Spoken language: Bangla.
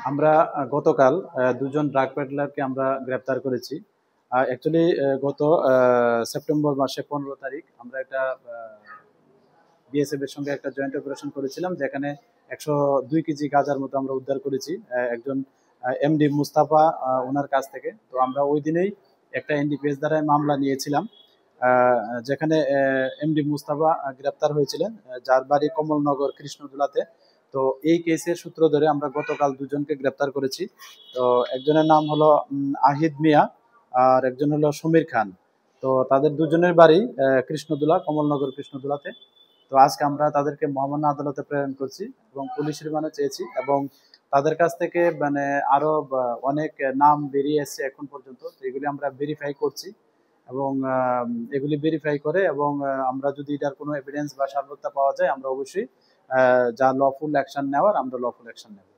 আমরা গতকাল দুজন ড্রাগ পেডলারকে আমরা গ্রেপ্তার করেছি। অ্যাকচুয়ালি গত সেপ্টেম্বর মাসে 15 তারিখ আমরা একটা বিএসএফ এর সঙ্গে একটা জয়েন্ট অপারেশন করেছিলাম, যেখানে 102 কেজি গাঁজার মতো আমরা উদ্ধার করেছি একজন এমডি মুস্তাফা ওনার কাছ থেকে। তো আমরা ওই দিনেই একটা এনডিপিএস দ্বারায় মামলা নিয়েছিলাম, যেখানে এমডি মুস্তাফা গ্রেপ্তার হয়েছিলেন, যার বাড়ি কমলনগর কৃষ্ণদুলাতে। তো এই কেসের সূত্র ধরে আমরা গতকাল দুজনকে গ্রেপ্তার করেছি। তো একজনের নাম হলো আহিদ মিয়া, আর একজন হলো সমীর খান। তো তাদের দুজনের বাড়ি কৃষ্ণদুলা, কমলনগর কৃষ্ণদুলাতে। তো আজকে আমরা তাদেরকে মহামান্য আদালতে প্রেরণ করছি এবং পুলিশ রিমান্ডে চেয়েছি, এবং তাদের কাছ থেকে মানে আরো অনেক নাম বেরিয়ে এসছে এখন পর্যন্ত। তো এগুলি আমরা ভেরিফাই করছি, এবং এগুলি ভেরিফাই করে, এবং আমরা যদি এটার কোনো এভিডেন্স বা সার্বত্তা পাওয়া যায়, আমরা অবশ্যই যা লফুল অ্যাকশন নেওয়ার আমরা লফুল অ্যাকশন নেব।